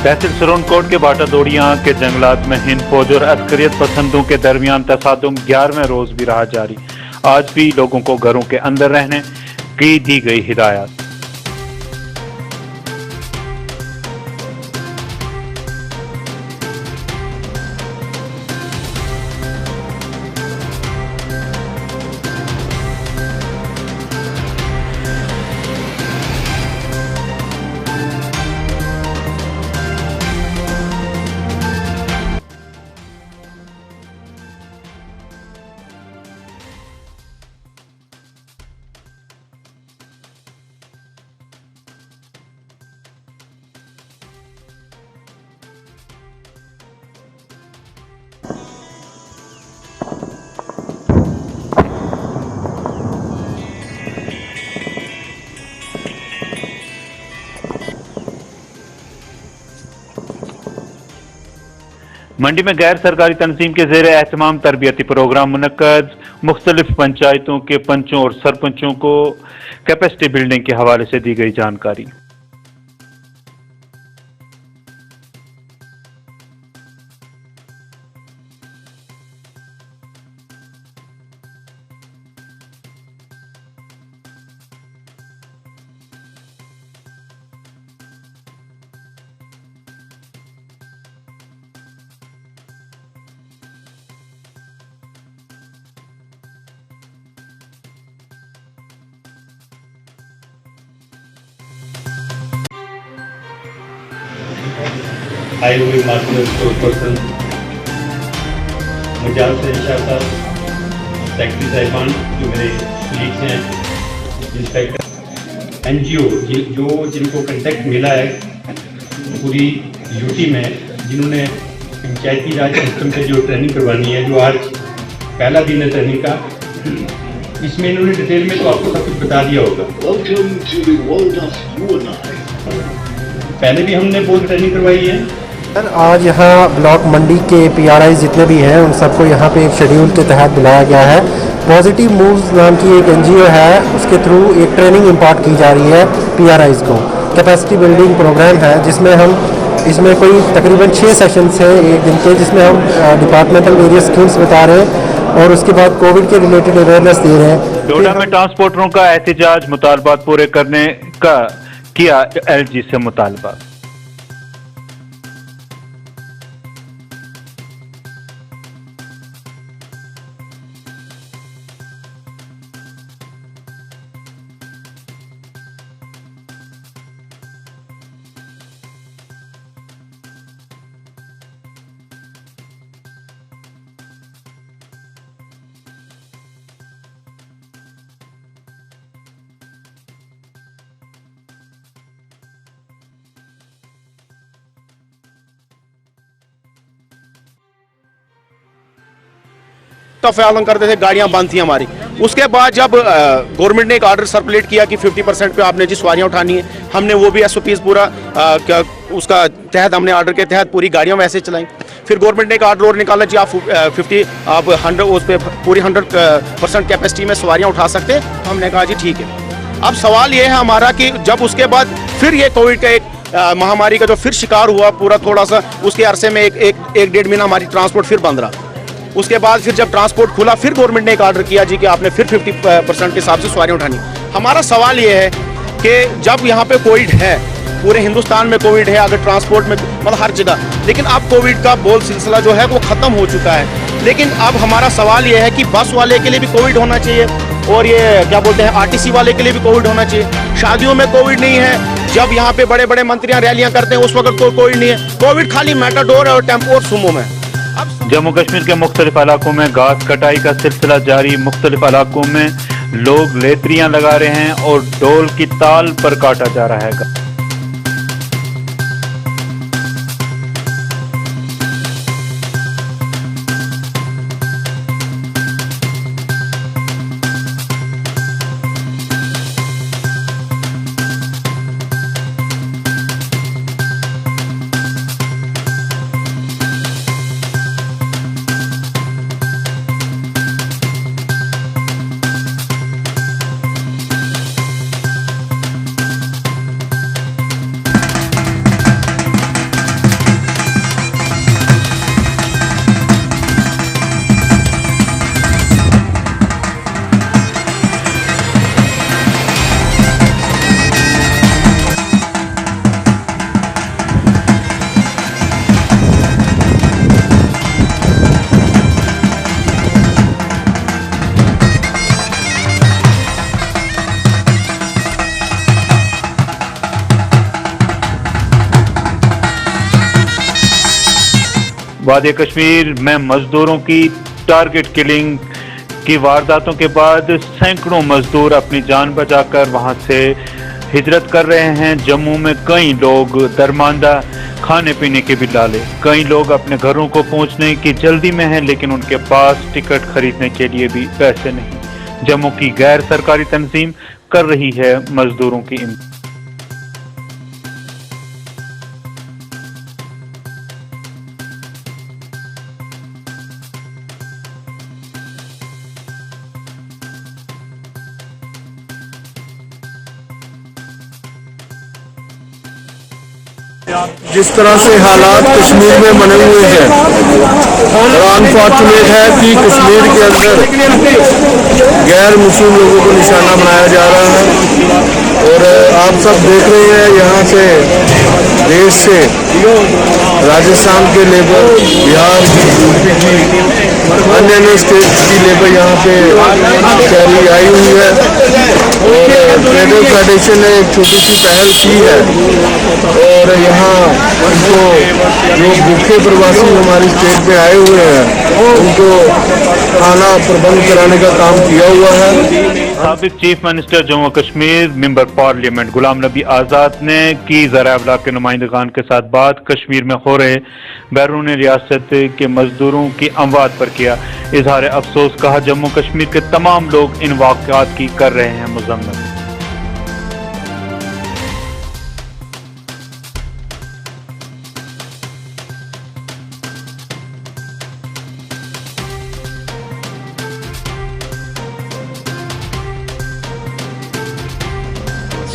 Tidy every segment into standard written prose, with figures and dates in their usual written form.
तहसील सुरनकोट के बाटा दौड़िया के जंगलात में हिंद फौज और अस्करियत पसंदों के दरमियान तसादुम 11वें रोज भी रहा जारी। आज भी लोगों को घरों के अंदर रहने की दी गई हिदायत। मंडी में गैर सरकारी तंजीम के ज़ेर एहतमाम तरबियती प्रोग्राम मुनक्कद। मुख्तलिफ पंचायतों के पंचों और सरपंचों को कैपेसिटी बिल्डिंग के हवाले से दी गई जानकारी। आए हुए मार्शल स्टोर पर्सन मुजाल से शाह साहब, सेक्रेटरी साहिबान जो मेरे कलीग्स हैं, इंस्पेक्टर, एनजीओ जो जिनको कंटेक्ट मिला है पूरी यूटी में, जिन्होंने पंचायती राज सिस्टम पे जो ट्रेनिंग करवानी है, जो आज पहला दिन है ट्रेनिंग का, इसमें इन्होंने डिटेल में तो आपको सब कुछ बता दिया होगा। पहले भी हमने बहुत ट्रेनिंग करवाई है। सर आज यहाँ ब्लॉक मंडी के पीआरआई जितने भी हैं उन सबको यहाँ पे एक शेड्यूल के तहत बुलाया गया है। पॉजिटिव मूव्स नाम की एक एनजीओ है, उसके थ्रू एक ट्रेनिंग इम्पार्ट की जा रही है पीआरआईज को। कैपेसिटी बिल्डिंग प्रोग्राम है जिसमें हम इसमें कोई तकरीबन 6 सेशंस हैं एक दिन के, जिसमें हम डिपार्टमेंटल वेरियस स्कीम्स बता रहे हैं और उसके बाद कोविड के रिलेटेड अवेयरनेस दे रहे हैं। डोडा में ट्रांसपोर्टरों का एहतजाज, मुतालबात पूरे करने का किया एलजी से मुतालबा। का ख्याल करते थे, गाड़ियां बंद थी हमारी। उसके बाद जब गवर्नमेंट ने एक ऑर्डर सर्कुलेट किया कि 50% पे आपने जी सवारियां उठानी है, हमने वो भी एसओपीज पूरा उसका तहत हमने ऑर्डर के तहत पूरी गाड़ियां वैसे चलाई। फिर गवर्नमेंट ने एक ऑर्डर और निकाला जी आप 100 उस पर पूरी 100% कैपेसिटी में सवारियां उठा सकते हैं। हमने कहा जी ठीक है। अब सवाल ये है हमारा कि जब उसके बाद फिर ये कोविड का एक महामारी का जो फिर शिकार हुआ पूरा, थोड़ा सा उसके अरसे में एक 1.5 महीना हमारी ट्रांसपोर्ट फिर बंद रहा। उसके बाद फिर जब ट्रांसपोर्ट खुला, फिर गवर्नमेंट ने एक ऑर्डर किया जी कि आपने फिर 50% के हिसाब से सवारियां उठानी। हमारा सवाल ये है कि जब यहाँ पे कोविड है, पूरे हिंदुस्तान में कोविड है, अगर ट्रांसपोर्ट में मतलब हर जगह, लेकिन अब कोविड का बोल सिलसिला जो है वो ख़त्म हो चुका है। लेकिन अब हमारा सवाल ये है कि बस वाले के लिए भी कोविड होना चाहिए और ये क्या बोलते हैं आरटीसी वाले के लिए भी कोविड होना चाहिए। शादियों में कोविड नहीं है, जब यहाँ पे बड़े बड़े मंत्रियाँ रैलियाँ करते हैं उस वक्त कोविड नहीं है। कोविड खाली मेटाडोर और टेम्पो और सुमो में। जम्मू कश्मीर के मुख्तलिफ इलाकों में घास कटाई का सिलसिला जारी। मुख्तलिफ इलाकों में लोग लेतरियां लगा रहे हैं और ढोल की ताल पर काटा जा रहा है। वादी कश्मीर में मजदूरों की टारगेट किलिंग की वारदातों के बाद सैकड़ों मजदूर अपनी जान बचाकर वहां से हिजरत कर रहे हैं। जम्मू में कई लोग दरमांदा खाने पीने के भी लाले। कई लोग अपने घरों को पहुंचने की जल्दी में हैं, लेकिन उनके पास टिकट खरीदने के लिए भी पैसे नहीं। जम्मू की गैर सरकारी तंजीम कर रही है मजदूरों की इमदाद। जिस तरह से हालात कश्मीर में बने हुए हैं, बड़ा अनफॉर्चुनेट है कि कश्मीर के अंदर गैर मुस्लिम लोगों को निशाना बनाया जा रहा है। और आप सब देख रहे हैं यहाँ से देश से राजस्थान के लेबर, बिहार की, यूपी की, अन्य स्टेट की लेबर यहाँ पे शहरी आई हुई है। और ट्रेडर फेडरेशन ने एक छोटी सी पहल की है और यहाँ उनको जो भूखे प्रवासी हमारी स्टेट पे आए हुए हैं उनको खाना प्रबंध कराने का काम किया हुआ है। साबिक chief minister Jammu Kashmir member parliament Ghulam Nabi Azad ने की ज़राए अबलाग के नुमाइंदगान के साथ बात। कश्मीर में हो रहे बैरून रियासत के मजदूरों की अमवात पर किया इजहार अफसोस। कहा जम्मू कश्मीर के तमाम लोग इन वाक़यात की कर रहे हैं मजम्मत।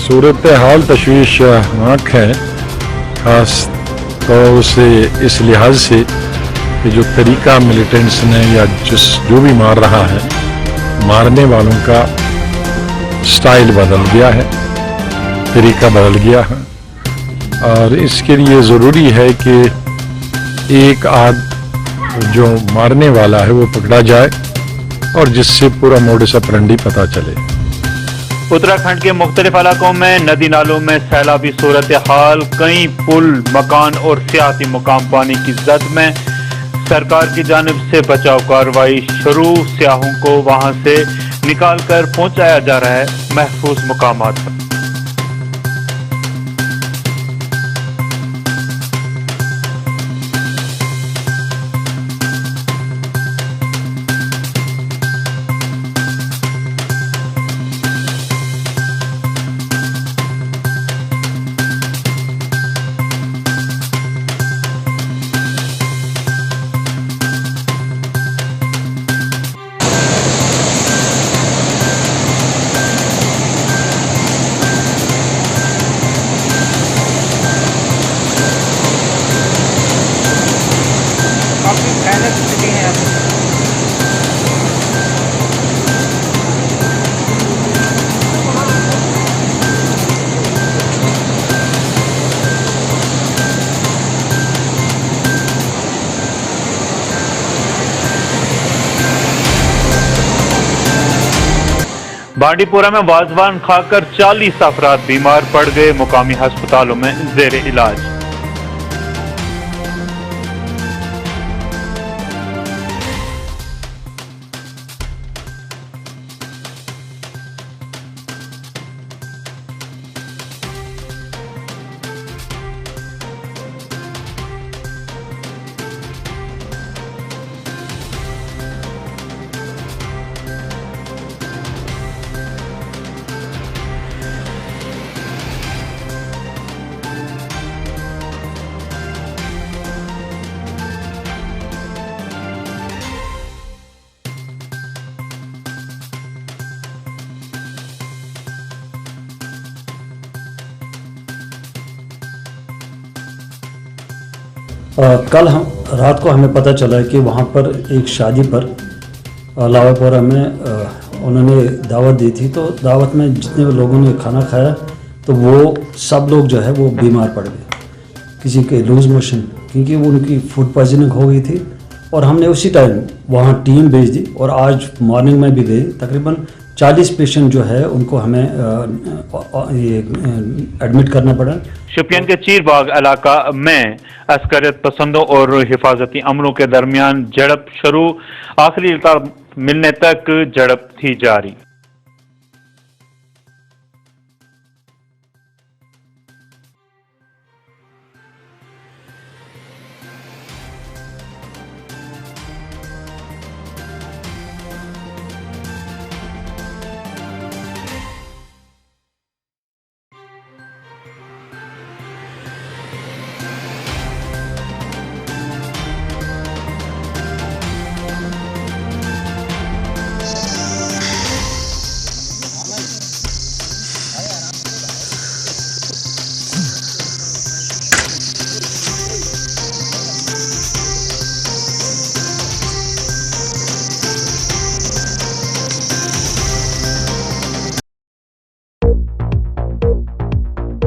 सूरत हाल तशवीशनाक है, खास तौर से इस लिहाज से कि जो तरीका मिलिटेंट्स ने या जो भी मार रहा है, मारने वालों का स्टाइल बदल गया है, तरीका बदल गया है। और इसके लिए ज़रूरी है कि एक आद जो मारने वाला है वो पकड़ा जाए और जिससे पूरा मोडस ऑपरेंडी पता चले। उत्तराखंड के मुख्तलिफ इलाकों में नदी नालों में सैलाबी सूरत हाल। कई पुल, मकान और सियासी मुकाम पानी की जद में। सरकार की जानिब से बचाव कार्रवाई शुरू। सियाहों को वहां से निकाल कर पहुंचाया जा रहा है महफूज मुकामात पर। बांडीपुरा में वाजवान खाकर 40 अफराद बीमार पड़ गए। मुकामी अस्पतालों में जेर इलाज। कल हम रात को हमें पता चला कि वहाँ पर एक शादी पर लावापोरा में उन्होंने दावत दी थी। तो दावत में जितने लोगों ने खाना खाया तो वो सब लोग जो है वो बीमार पड़ गए। किसी के लूज मोशन, क्योंकि वो उनकी फूड पॉइजनिंग हो गई थी। और हमने उसी टाइम वहाँ टीम भेज दी और आज मॉर्निंग में भी गई। तकरीबन 40 पेशेंट जो है उनको हमें एडमिट करना पड़ा। शोपियान के चीरबाग इलाका में अस्करियत पसंदों और हिफाजती अमलों के दरमियान झड़प शुरू, आखिरी रिकॉर्ड मिलने तक झड़प थी जारी।